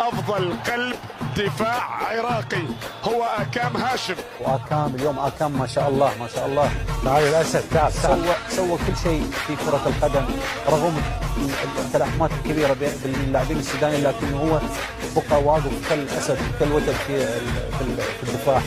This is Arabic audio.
أفضل قلب دفاع عراقي هو آكام هاشم. وآكام اليوم آكام ما شاء الله ما شاء الله. تعال الأسد تعال سوى كل شيء في كرة القدم رغم التلاحمات الكبيرة باللاعبين السودانيين، لكن هو بقى واقف كالأسد كالوتد في الدفاع.